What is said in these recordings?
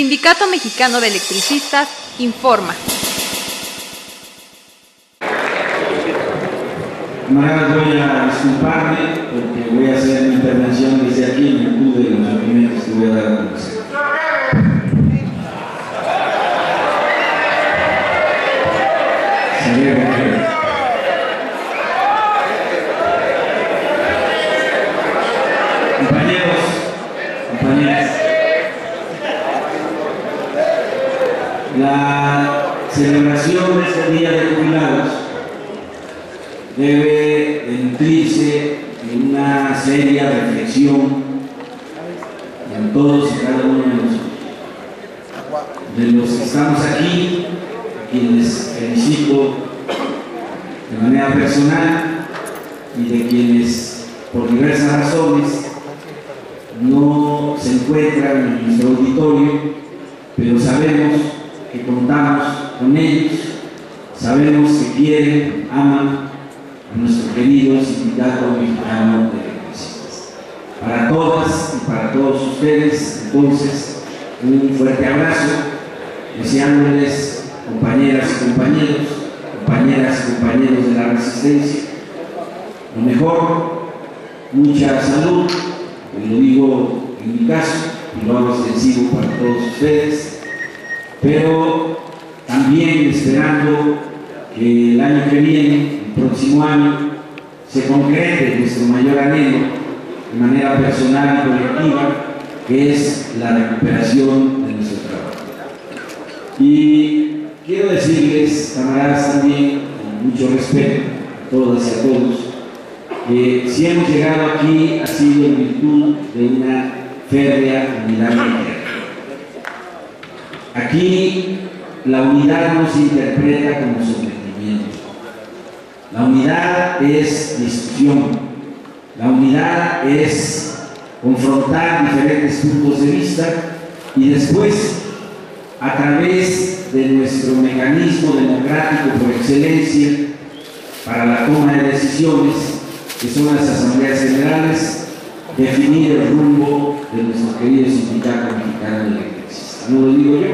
Sindicato Mexicano de Electricistas informa. Camaradas, voy a disculparme porque voy a hacer mi intervención desde aquí en virtud de los documentos que voy a dar a conocer. Compañeras, la celebración de este Día de Jubilados debe nutrirse en una seria reflexión en todos y cada uno de nosotros. De los que estamos aquí, a quienes felicito de manera personal, y de quienes por diversas razones no se encuentran en nuestro auditorio, pero sabemos que contamos con ellos, sabemos que quieren, aman a nuestro querido Sindicato Mexicano de Electricistas. Para todas y para todos ustedes, entonces, un fuerte abrazo, deseándoles, compañeras y compañeros, compañeras y compañeros de la Resistencia, lo mejor, mucha salud, y lo digo en mi caso, y lo hago extensivo para todos ustedes, pero también esperando que el año que viene, el próximo año, se concrete nuestro mayor anhelo de manera personal y colectiva, que es la recuperación de nuestro trabajo. Y quiero decirles, camaradas, también, con mucho respeto a todas y a todos, que si hemos llegado aquí ha sido en virtud de una férrea unidad interna. Aquí la unidad no se interpreta como sometimiento. La unidad es discusión. La unidad es confrontar diferentes puntos de vista y después, a través de nuestro mecanismo democrático por excelencia para la toma de decisiones, que son las asambleas generales, definir el rumbo de nuestro querido Sindicato Mexicano de Electricistas. No lo digo yo,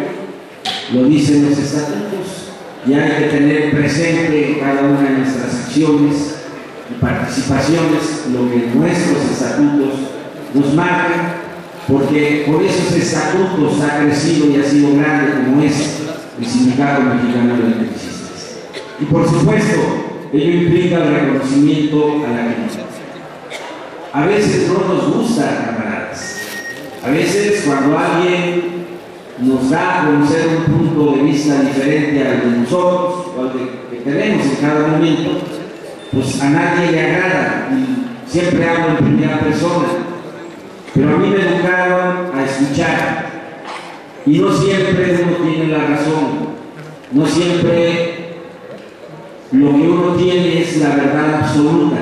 lo dicen los estatutos, y hay que tener presente en cada una de nuestras acciones y participaciones lo que nuestros estatutos nos marcan, porque por esos estatutos ha crecido y ha sido grande como es el Sindicato Mexicano de Electricistas. Y por supuesto, ello implica el reconocimiento a la crítica. A veces no nos gusta, camaradas. A veces cuando alguien nos da a conocer un punto de vista diferente al de nosotros, o al que tenemos en cada momento, pues a nadie le agrada, y siempre hablo en primera persona. Pero a mí me educaron a escuchar, y no siempre uno tiene la razón, no siempre lo que uno tiene es la verdad absoluta,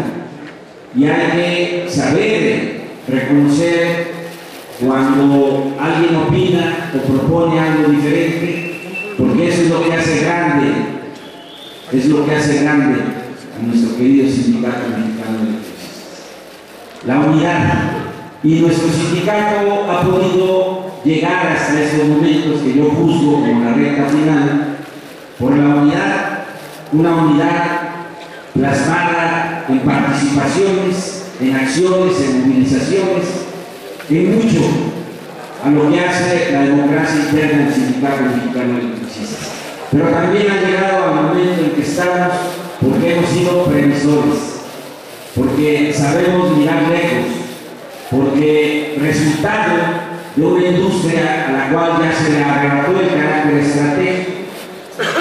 y hay que saber reconocer cuando alguien opina o propone algo diferente, porque eso es lo que hace grande, es lo que hace grande a nuestro querido Sindicato Mexicano de Electricistas. La unidad. Y nuestro sindicato ha podido llegar hasta estos momentos que yo juzgo como la recta final por la unidad, una unidad plasmada en participaciones, en acciones, en movilizaciones, en mucho a lo que hace la democracia interna del Sindicato Mexicano de Electricistas. Pero también ha llegado al momento en que estamos porque hemos sido previsores, porque sabemos mirar lejos, porque resultado de una industria a la cual ya se le arrebató el carácter estratégico,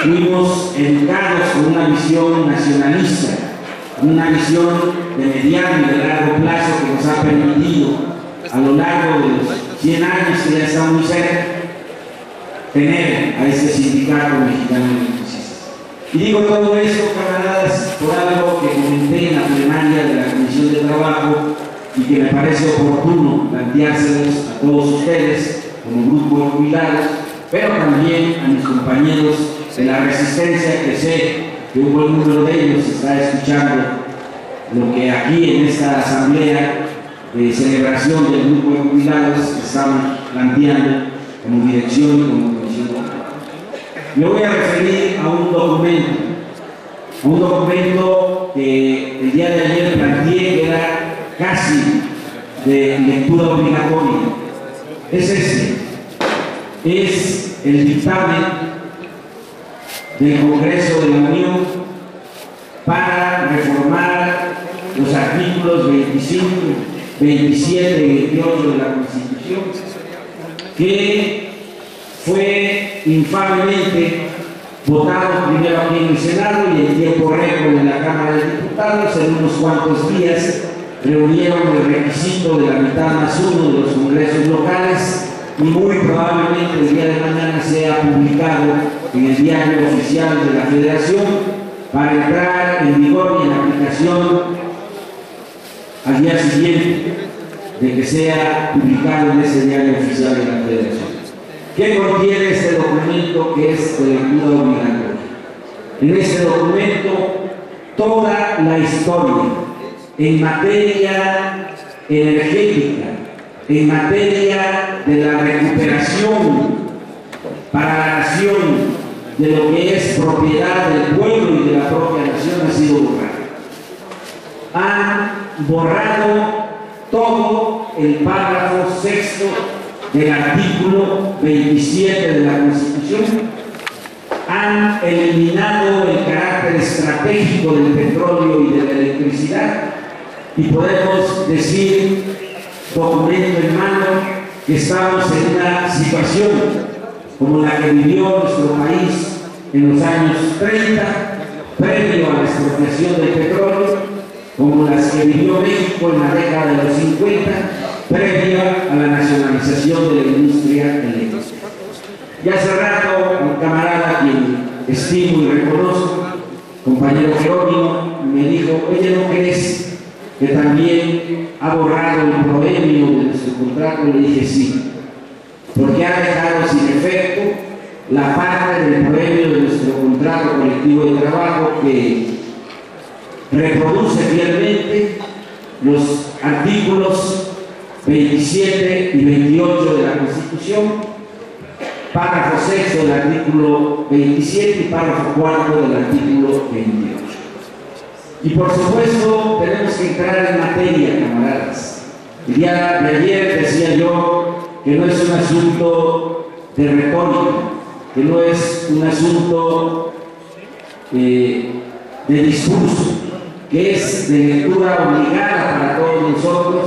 fuimos educados con una visión nacionalista, una visión de mediano y de largo plazo que nos ha permitido a lo largo de los 100 años que ya están muy cerca, tener a este Sindicato Mexicano de Electricistas. Y digo todo esto, camaradas, por algo que comenté en la plenaria de la Comisión de Trabajo y que me parece oportuno planteárselos a todos ustedes como grupo de jubilados, pero también a mis compañeros de la Resistencia, que sé que un buen número de ellos está escuchando lo que aquí en esta asamblea de celebración del grupo de jubilados estamos planteando, como dirección y como comisión. Me voy a referir a un documento que el día de ayer planteé que era casi de lectura obligatoria. Es el dictamen del Congreso de la Unión para reformar los artículos 25, 27 y 28 de la Constitución, que fue infamemente votado primero aquí en el Senado y en tiempo récord en la Cámara de Diputados. En unos cuantos días reunieron el requisito de la mitad más uno de los congresos locales y muy probablemente el día de mañana sea publicado en el diario oficial de la Federación para entrar en vigor y en aplicación al día siguiente de que sea publicado en ese diario oficial de la Federación. ¿Qué contiene este documento que es de lectura obligatoria? En este documento toda la historia en materia energética, en materia de la recuperación para la nación de lo que es propiedad del pueblo y de la propia nación ha sido borrada. Han borrado todo el párrafo sexto del artículo 27 de la Constitución, han eliminado el carácter estratégico del petróleo y de la electricidad y podemos decir, documento en mano, que estamos en una situación como la que vivió nuestro país en los años 30, previo a la expropiación del petróleo, como las que vivió México en la década de los 50, previa a la nacionalización de la industria eléctrica. Y hace rato, un camarada, quien estimo y reconozco, compañero Jerónimo, me dijo: oye, ¿no crees que también ha borrado el proemio de nuestro contrato? Le dije: sí, porque ha dejado sin efecto la parte del proemio de nuestro contrato colectivo de trabajo que reproduce fielmente los artículos 27 y 28 de la Constitución, párrafo sexto del artículo 27 y párrafo cuarto del artículo 28. Y por supuesto tenemos que entrar en materia, camaradas. El día de ayer decía yo que no es un asunto de retórica, que no es un asunto de discurso, que es de lectura obligada para todos nosotros,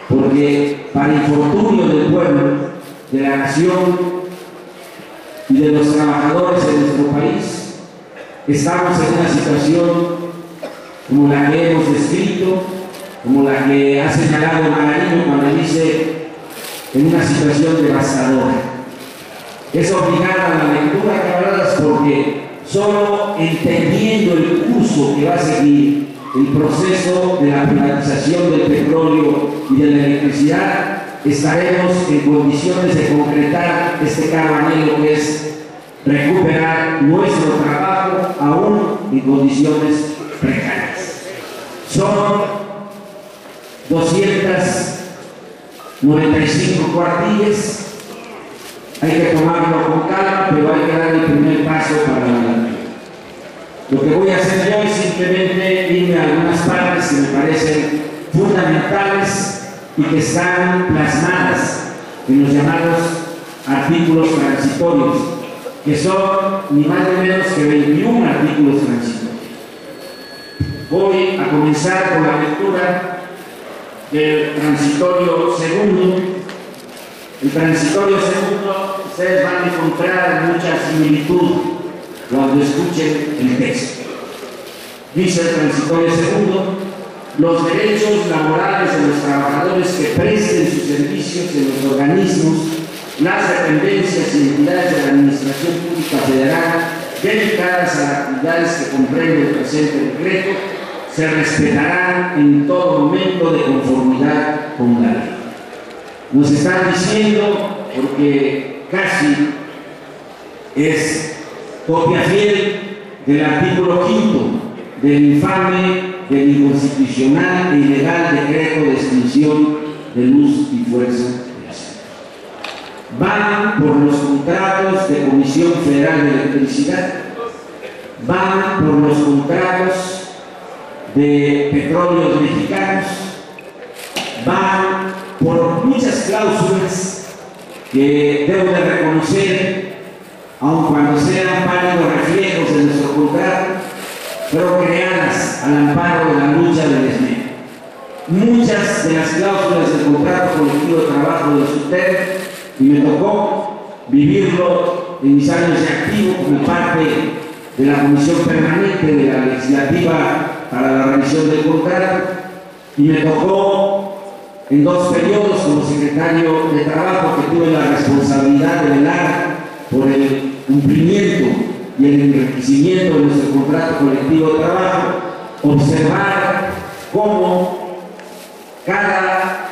porque para infortunio del pueblo, de la nación y de los trabajadores de nuestro país, estamos en una situación como la que hemos descrito, como la que ha señalado Margarino cuando dice en una situación devastadora. Es obligada la lectura, camaradas, porque solo entendiendo el curso que va a seguir el proceso de la privatización del petróleo y de la electricidad, estaremos en condiciones de concretar este caro anhelo que es recuperar nuestro trabajo aún en condiciones precarias. Son 295 cuartillas, hay que tomarlo con calma, pero hay que dar el primer paso para adelante. Lo que voy a hacer yo es simplemente irme a algunas partes que me parecen fundamentales y que están plasmadas en los llamados artículos transitorios, que son ni más ni menos que 21 artículos transitorios. Voy a comenzar con la lectura del transitorio segundo. El transitorio segundo, ustedes van a encontrar mucha similitud cuando escuchen el texto. Dice el transitorio segundo: los derechos laborales de los trabajadores que presten sus servicios en los organismos, las dependencias y entidades de la Administración Pública Federal dedicadas a las actividades que comprende el presente decreto se respetarán en todo momento de conformidad con la ley. Nos están diciendo, porque casi es copia fiel del artículo 5 del infame, del inconstitucional e ilegal decreto de extinción de luz y fuerza de la ciudad. van por los contratos de Comisión Federal de Electricidad, van por los contratos de Petróleos Mexicanos, van por muchas cláusulas que debo de reconocer, aun cuando sean pálidos reflejos de nuestro contrato, pero creadas al amparo de la lucha del SME. Muchas de las cláusulas del contrato colectivo de trabajo de SUTEP, y me tocó vivirlo en mis años de activo como parte de la comisión permanente de la legislativa para la revisión del contrato, y me tocó en 2 periodos como secretario de Trabajo, que tuve la responsabilidad de velar por el cumplimiento y el enriquecimiento de nuestro contrato colectivo de trabajo, observar cómo cada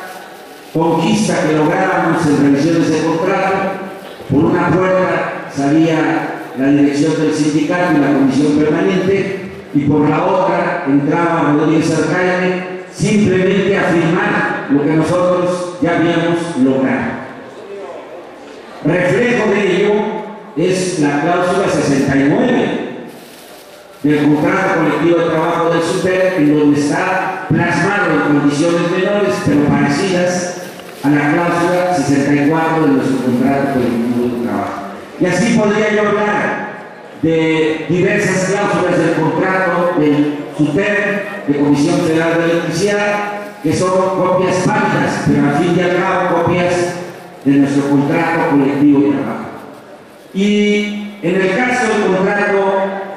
conquista que lográbamos en revisiones de contrato, por una puerta salía la dirección del sindicato y la comisión permanente, y por la otra entraba Rodríguez Arcaine simplemente a firmar lo que nosotros ya habíamos logrado. Reflejo de ello es la cláusula 69 del contrato colectivo de trabajo del SUTEP, en donde está plasmado en condiciones menores, pero parecidas a la cláusula 64 de nuestro contrato colectivo de trabajo. Y así podría yo hablar de diversas cláusulas del contrato del SUTEP, de Comisión Federal de Electricidad, que son copias válidas, pero al fin y al cabo copias de nuestro contrato colectivo de trabajo. Y en el caso del contrato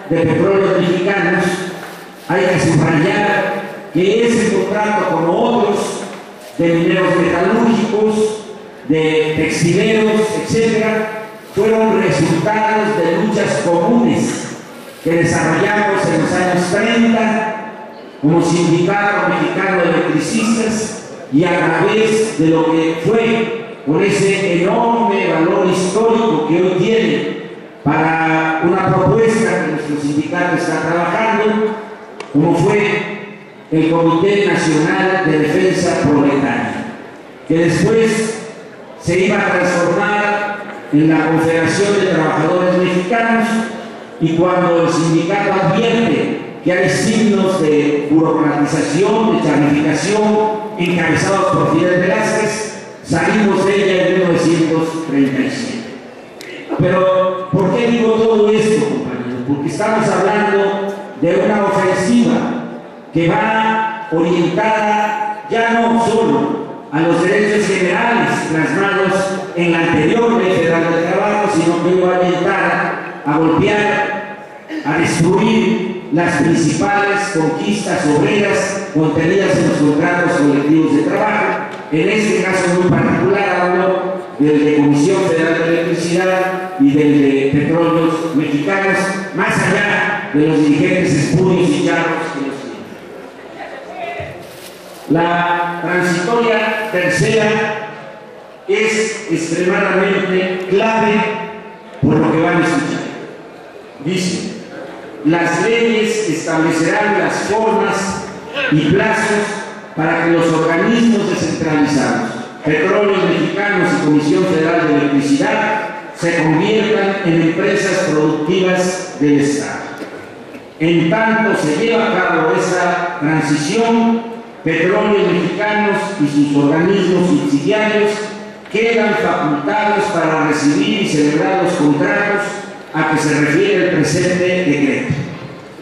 de Petróleos Mexicanos, hay que subrayar que ese contrato, como otros de mineros metalúrgicos, de textileros, etc., fueron resultados de luchas comunes que desarrollamos en los años 30 como Sindicato Mexicano de Electricistas, y a través de lo que fue, por ese enorme valor histórico que hoy tiene para una propuesta que nuestro sindicato está trabajando, como fue el Comité Nacional de Defensa Proletaria, que después se iba a transformar en la Confederación de Trabajadores Mexicanos, y cuando el sindicato advierte que hay signos de burocratización, de charnificación, encabezados por Fidel Velázquez, salimos de ella en 1937. Pero, ¿por qué digo todo esto, compañeros? Porque estamos hablando de una ofensiva que va orientada ya no solo a los derechos generales plasmados en la anterior Ley Federal del Trabajo, sino que va orientada a golpear, a destruir las principales conquistas obreras contenidas en los contratos colectivos de trabajo. En este caso muy particular hablo del de Comisión Federal de Electricidad y del de Petróleos Mexicanos, más allá de los dirigentes espurios y charros que los tienen. La transitoria tercera es extremadamente clave por lo que van a escuchar. Dice: las leyes establecerán las formas y plazos para que los organismos descentralizados, Petróleos Mexicanos y Comisión Federal de Electricidad, se conviertan en empresas productivas del Estado. En tanto se lleva a cabo esa transición, Petróleos Mexicanos y sus organismos subsidiarios quedan facultados para recibir y celebrar los contratos a que se refiere el presente decreto.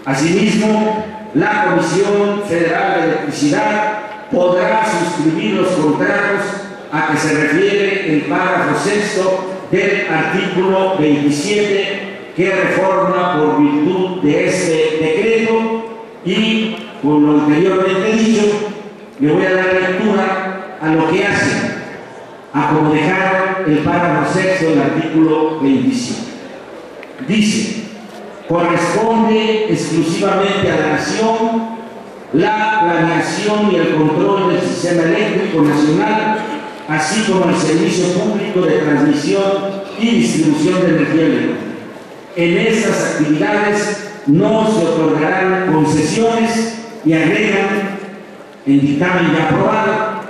Asimismo, la Comisión Federal de Electricidad podrá suscribir los contratos a que se refiere el párrafo 6º del artículo 27, que reforma por virtud de este decreto, y con lo anteriormente dicho, le voy a dar lectura a lo que hace, a como dejaron el párrafo 6º del artículo 27. Dice: corresponde exclusivamente a la nación la planeación y el control del sistema eléctrico nacional, así como el servicio público de transmisión y distribución de energía eléctrica. En estas actividades no se otorgarán concesiones, y agregan en dictamen ya aprobado,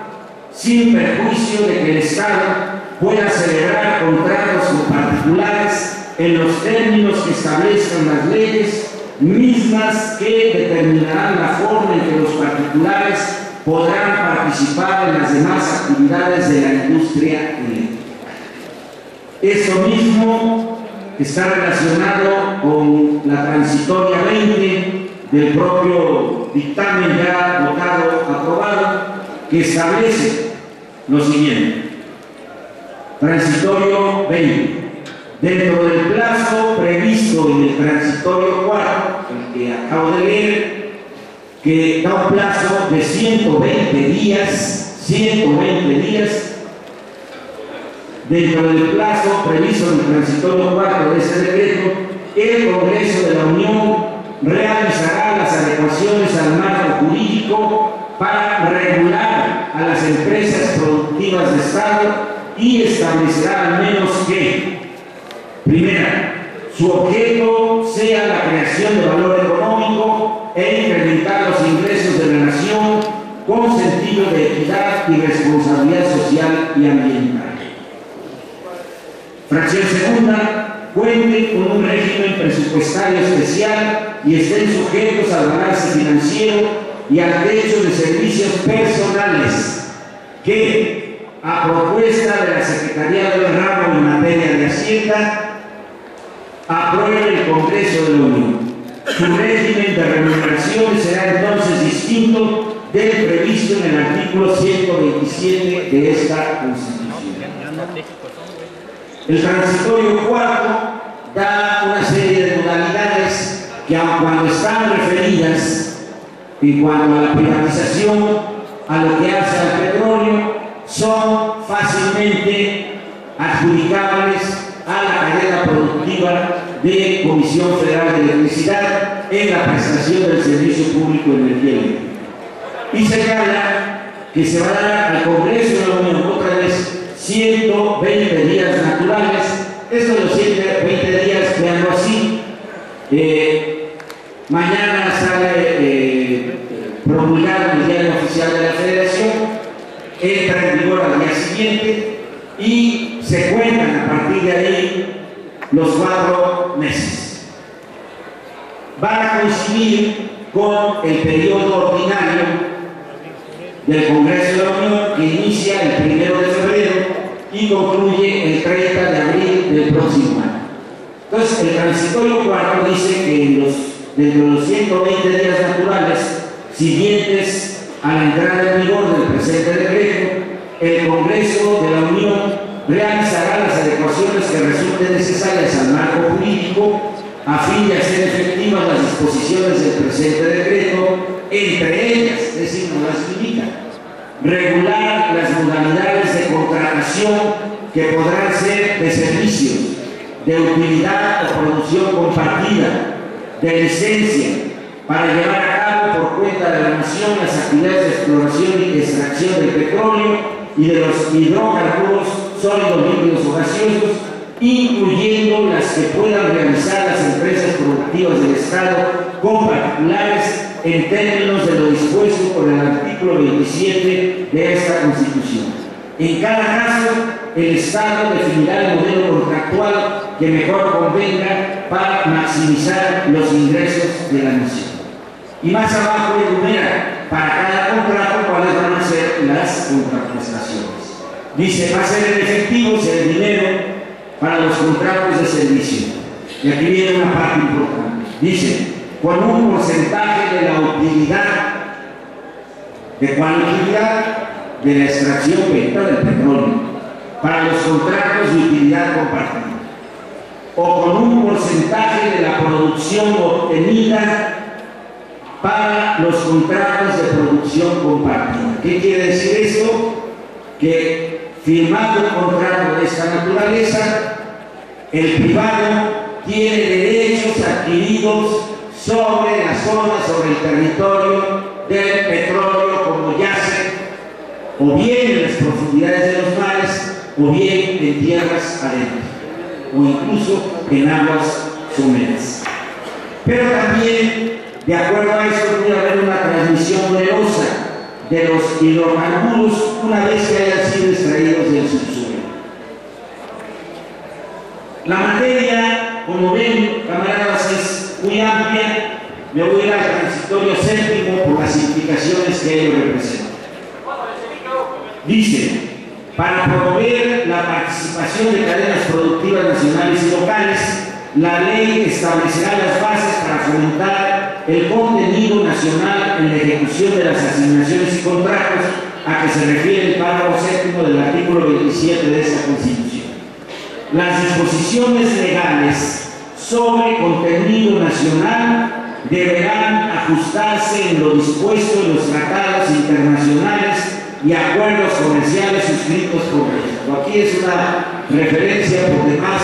sin perjuicio de que el Estado pueda celebrar contratos con particulares en los términos que establezcan las leyes, mismas que determinarán la forma en que los particulares podrán participar en las demás actividades de la industria eléctrica. Esto mismo está relacionado con la transitoria 20 del propio dictamen ya votado, aprobado, que establece lo siguiente. Transitorio 20. Dentro del plazo previsto en el transitorio 4, el que acabo de leer, que da un plazo de 120 días, dentro del plazo previsto en el transitorio 4 de ese decreto, el Congreso de la Unión realizará las adecuaciones al marco jurídico para regular a las empresas productivas de Estado y establecerá al menos que, primera, su objeto sea la creación de valor económico e incrementar los ingresos de la nación con sentido de equidad y responsabilidad social y ambiental. Fracción segunda, cuente con un régimen presupuestario especial y estén sujetos al balance financiero y al techo de servicios personales que, a propuesta de la Secretaría del Ramo en materia de Hacienda, apruebe el Congreso de la Unión. Su régimen de remuneración será entonces distinto del previsto en el artículo 127 de esta Constitución. El transitorio 4 da una serie de modalidades que, aun cuando están referidas en cuanto a la privatización, a lo que hace al petróleo, son fácilmente adjudicables a la cadena productiva de Comisión Federal de Electricidad en la prestación del servicio público de energía eléctrica. Y señala que se va a dar al Congreso de la Unión otra vez 120 días naturales. Estos los 120 días, veanlo así, mañana sale promulgado en el Diario Oficial de la Federación, entra en vigor al día siguiente y se cuentan a partir de ahí los 4 meses. Van a coincidir con el periodo ordinario del Congreso de la Unión, que inicia el 1 de febrero y concluye el 30 de abril del próximo año. Entonces, el transitorio 4 dice que dentro de los 120 días naturales siguientes a la entrada en vigor del presente decreto, el Congreso de la Unión realizará las adecuaciones que resulten necesarias al marco jurídico a fin de hacer efectivas las disposiciones del presente decreto, entre ellas, es decir, no las limita, regular las modalidades de contratación que podrán ser de servicios, de utilidad o producción compartida, de licencia, para llevar a cabo por cuenta de la nación las actividades de exploración y extracción del petróleo y de los hidrocarburos sólidos, líquidos o gaseosos, incluyendo las que puedan realizar las empresas productivas del Estado con particulares en términos de lo dispuesto por el artículo 27 de esta Constitución. En cada caso, el Estado definirá el modelo contractual que mejor convenga para maximizar los ingresos de la nación. Y más abajo enumera para cada contrato cuáles van a ser las contraprestaciones. Dice, va a ser en efectivo, será el dinero para los contratos de servicio. Y aquí viene una parte importante. Dice, con un porcentaje de la utilidad. ¿De cuál utilidad? De la extracción venta del petróleo, para los contratos de utilidad compartida. O con un porcentaje de la producción obtenida para los contratos de producción compartida. ¿Qué quiere decir esto? Que firmando un contrato de esta naturaleza, el privado tiene derechos adquiridos sobre la zona, sobre el territorio del petróleo como yace, o bien en las profundidades de los mares, o bien en tierras adentro, o incluso en aguas someras. Pero también, de acuerdo a esto, puede haber una transmisión onerosa de los hidrocarburos una vez que hayan sido extraídos del subsuelo. La materia, como ven, camaradas, es muy amplia. Me voy a ir al transitorio séptimo por las implicaciones que ello representa. Dice, para promover la participación de cadenas productivas nacionales y locales, la ley establecerá las bases para fomentar el contenido nacional en la ejecución de las asignaciones y contratos a que se refiere el párrafo séptimo del artículo 27 de esta Constitución. Las disposiciones legales sobre contenido nacional deberán ajustarse en lo dispuesto en los tratados internacionales y acuerdos comerciales suscritos por México. Aquí es una referencia por demás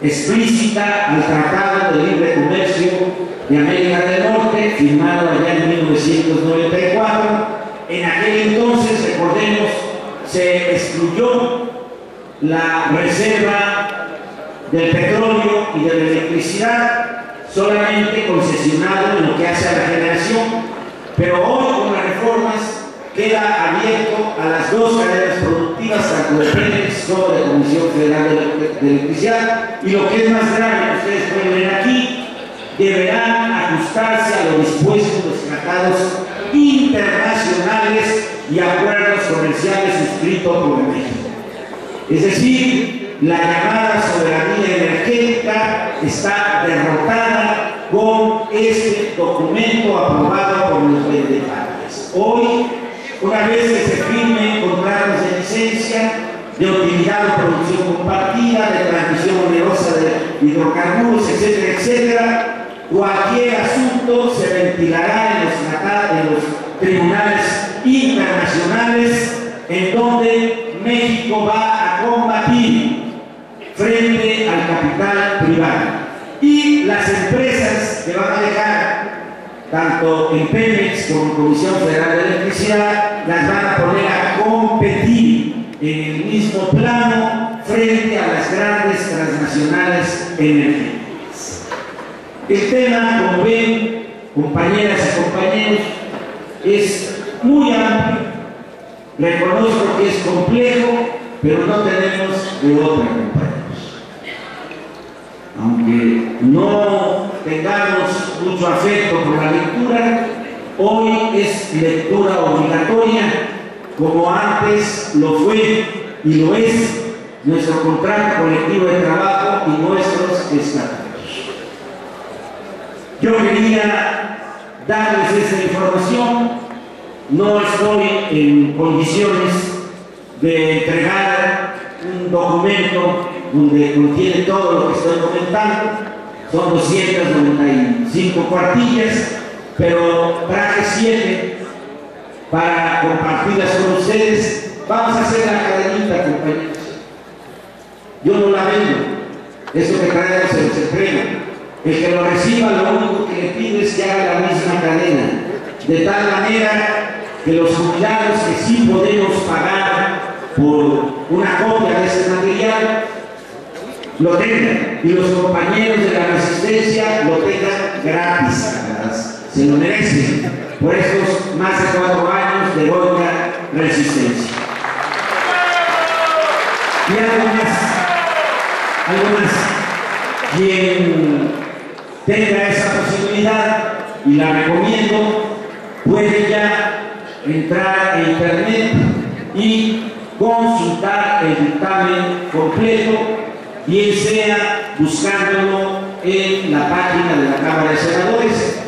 explícita al Tratado de Libre Comercio de América del Norte, firmado allá en 1994. En aquel entonces, recordemos, se excluyó la reserva del petróleo y de la electricidad, solamente concesionado en lo que hace a la generación, pero hoy con las reformas queda abierto a las dos cadenas productivas, tanto de Pemex como de Comisión Federal de Electricidad, y lo que es más grave, que ustedes pueden ver aquí, deberán ajustarse a lo dispuesto en los tratados internacionales y acuerdos comerciales suscritos por México. Es decir, la llamada soberanía energética está derrotada con este documento aprobado por los legisladores. Hoy, una vez que se firmen contratos de licencia, de utilidad o producción compartida, de transmisión onerosa de hidrocarburos, etcétera, etcétera, cualquier asunto se ventilará en los tribunales internacionales, en donde México va a combatir frente al capital privado. Y las empresas que van a dejar, tanto en Pemex como en Comisión Federal de Electricidad, las van a poner a competir en el mismo plano frente a las grandes transnacionales energéticas. El tema, como ven, compañeras y compañeros, es muy amplio. Reconozco que es complejo, pero no tenemos de otra, compañeros. Aunque no tengamos mucho afecto por la lectura, hoy es lectura obligatoria, como antes lo fue y lo es nuestro contrato colectivo de trabajo y nuestros estatutos. Yo quería darles esta información. No estoy en condiciones de entregar un documento donde contiene todo lo que estoy comentando. Son 295 cuartillas, pero traje 7 para compartirlas con ustedes. Vamos a hacer la cadenita, compañeros. Yo no la vendo, eso que traemos se los entrega. El que lo reciba, lo único que le pido es que haga la misma cadena, de tal manera que los jubilados que sí podemos pagar por una copia de ese material lo tengan, y los compañeros de la resistencia lo tengan gratis. Se lo merecen por estos más de 4 años de heroica resistencia. Y algo más, quien tenga esa posibilidad, y la recomiendo, puede ya entrar a internet y consultar el dictamen completo, bien sea buscándolo en la página de la Cámara de Senadores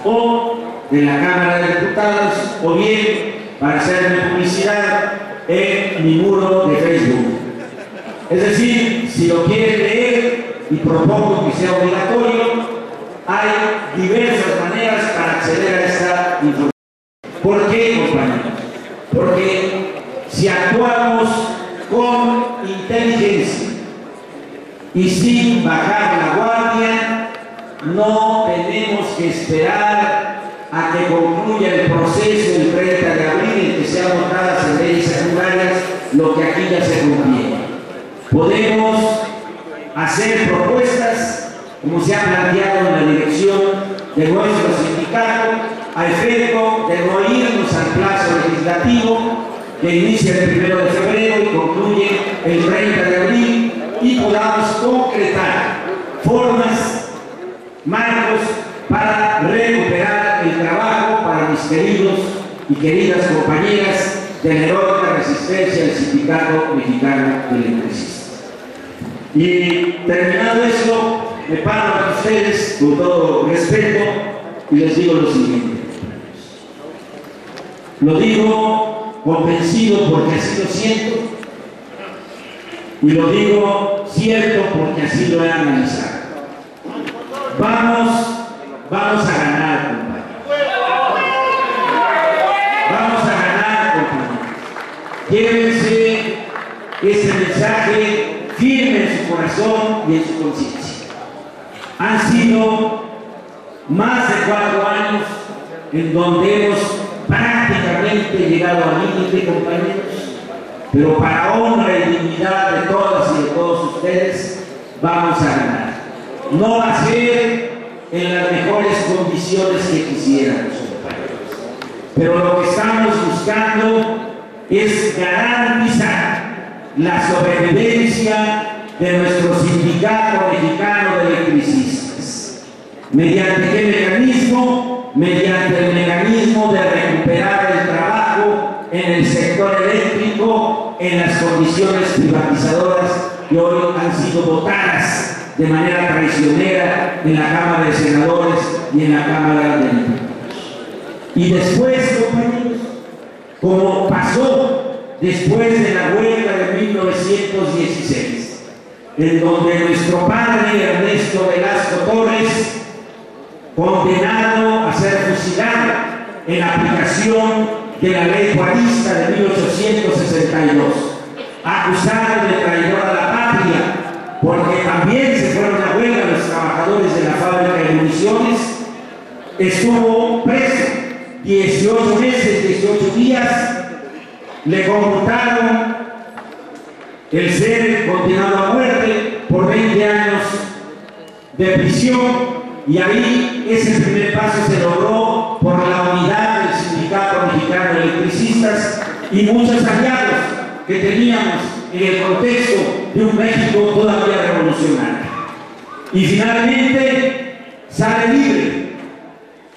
o de la Cámara de Diputados, o bien para hacerme publicidad en mi muro de Facebook. Es decir, si lo quieren leer, y propongo que sea obligatorio, hay diversas maneras para acceder a esta información. ¿Por qué, compañeros? Porque si actuamos con inteligencia y sin bajar la guardia, no tenemos que esperar a que concluya el proceso el 30 de abril en que sean votadas en leyes secundarias lo que aquí ya se cumplió. Podemos hacer propuestas, como se ha planteado en la dirección de nuestro sindicato, a efecto de no irnos al plazo legislativo que inicia el 1 de febrero y concluye el 30 de abril, y podamos concretar formas, marcos para recuperar el trabajo para mis queridos y queridas compañeras de la heroica resistencia del Sindicato Mexicano de Electricistas. Y terminado esto, me paro a ustedes con todo respeto y les digo lo siguiente. Lo digo convencido porque así lo siento y lo digo cierto porque así lo he analizado. Vamos a ganar, compañeros. Vamos a ganar, compañeros. Llévense este mensaje firme en su corazón y en su conciencia. Han sido más de 4 años en donde hemos prácticamente llegado al límite, compañeros, pero para honra y dignidad de todas y de todos ustedes, vamos a ganar. No va a ser en las mejores condiciones que quisiéramos, compañeros, pero lo que estamos buscando es garantizar la sobrevivencia de nuestro Sindicato Mexicano de Electricistas. ¿Mediante qué mecanismo? Mediante el mecanismo de recuperar el trabajo en el sector eléctrico en las condiciones privatizadoras que hoy han sido votadas de manera traicionera en la Cámara de Senadores y en la Cámara de Diputados. Y después, compañeros, como pasó después de la huelga de 1916, en donde nuestro padre Ernesto Velasco Torres, condenado a ser fusilado en aplicación de la ley juarista de 1862, acusado de traidor a la patria, porque también se fueron a huelga los trabajadores de la fábrica de municiones, estuvo preso 18 meses, 18 días, le conmutaron el ser condenado a muerte por 20 años de prisión, y ahí ese primer paso se logró por la unidad del Sindicato Mexicano de Electricistas y muchos aliados que teníamos en el contexto de un México todavía revolucionario. Y finalmente sale libre.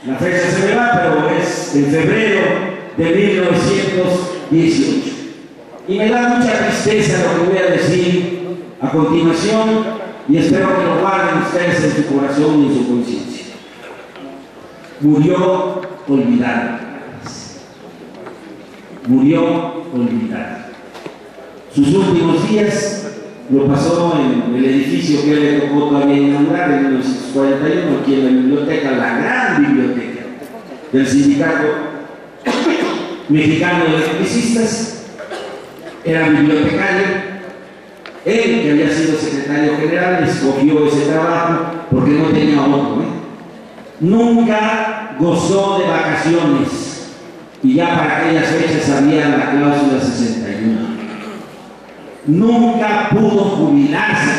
La fecha se me va, pero es en febrero de 1918. Y me da mucha tristeza lo que voy a decir a continuación, y espero que lo guarden ustedes en su corazón y en su conciencia. Murió olvidado. Murió olvidado. Sus últimos días lo pasó en el edificio que le tocó todavía inaugurar en 1941, aquí en la biblioteca, la gran biblioteca del Sindicato Mexicano de Electricistas. Era bibliotecario. Él, que había sido secretario general, escogió ese trabajo porque no tenía otro. Nunca gozó de vacaciones y ya para aquellas fechas había la cláusula 61. Nunca pudo jubilarse,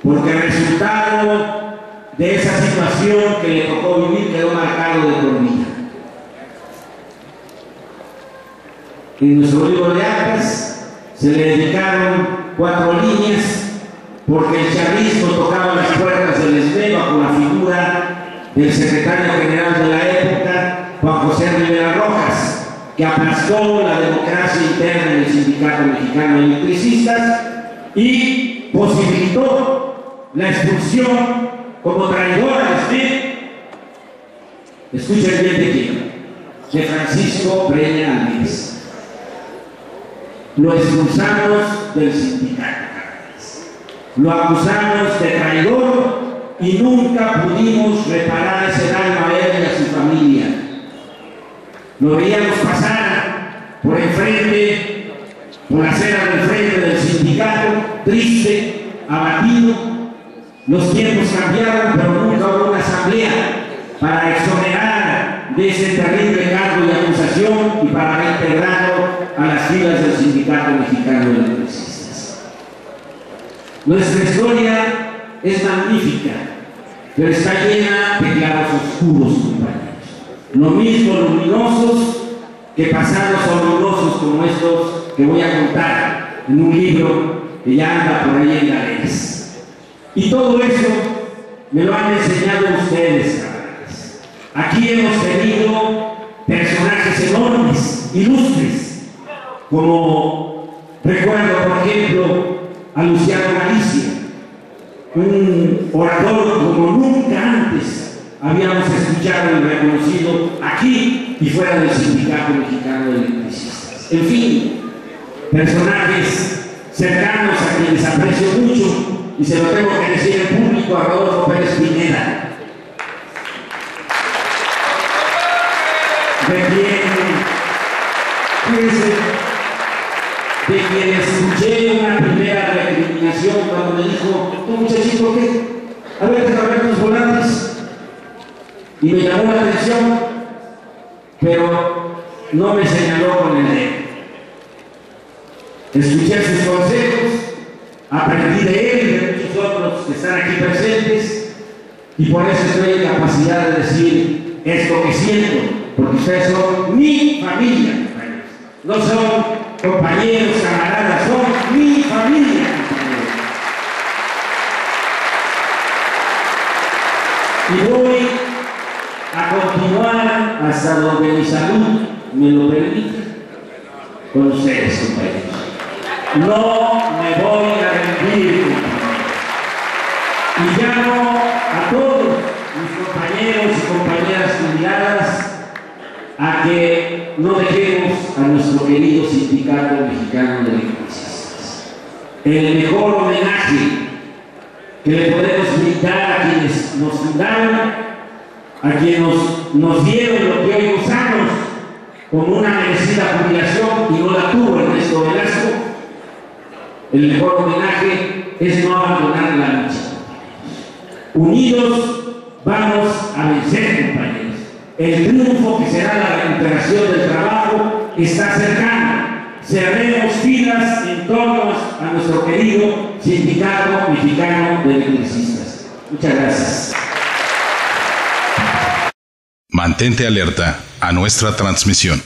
porque el resultado de esa situación que le tocó vivir quedó marcado de por vida. En nuestro libro de actas se le dedicaron 4 líneas, porque el chavismo tocaba las puertas del esmero con la figura del secretario general de la época, Juan José Rivera Rojas, que aplastó la democracia interna del Sindicato Mexicano de Electricistas y posibilitó la expulsión como traidora escuchen bien de quién, de Francisco Breña Alves. Lo expulsamos del sindicato, lo acusamos de traidor y nunca pudimos reparar ese daño a él y a su familia. Lo veíamos pasar por enfrente, por la acera del frente del sindicato, triste, abatido. Los tiempos cambiaron, pero nunca hubo una asamblea para exonerar de ese terrible cargo y acusación y para reintegrarlo a las filas del Sindicato Mexicano de Electricistas. Nuestra historia es magnífica, pero está llena de claros oscuros, compañeros. Lo mismo luminosos que pasados olorosos como estos que voy a contar en un libro que ya anda por ahí en galeras. Y todo eso me lo han enseñado ustedes, camaradas. Aquí hemos tenido personajes enormes, ilustres, como recuerdo, por ejemplo, a Luciano Galicia, un orador como nunca antes habíamos escuchado y reconocido aquí y fuera del Sindicato Mexicano de Electricistas. En fin, personajes cercanos a quienes aprecio mucho, y se lo tengo que decir en público a Rodolfo Pérez Pineda, de quien escuché una primera recriminación cuando me dijo: ¿tú, muchachito, qué? A ver, déjame ver tus volantes. Y me llamó la atención, pero no me señaló con el dedo. Escuché sus consejos, aprendí de él y de muchos otros que están aquí presentes, y por eso estoy en capacidad de decir esto que siento, porque ustedes son mi familia, no son compañeros, camaradas, son mi familia. Y voy a continuar hasta donde mi salud me lo permita con ustedes, compañeros. No me voy a rendir, y llamo a todos mis compañeros y compañeras jubiladas a que no dejemos a nuestro querido Sindicato Mexicano de Electricistas. El mejor homenaje que le podemos brindar a quienes nos fundaron, a quienes nos dieron lo que hoy gozamos como una merecida jubilación y no la tuvo Ernesto Velasco. El mejor homenaje es no abandonar la lucha. Unidos vamos a vencer, compañeros. El triunfo, que será la recuperación del trabajo, está cercano. Cerremos filas en torno a nuestro querido Sindicato Mexicano de Electricistas. Muchas gracias. Mantente alerta a nuestra transmisión.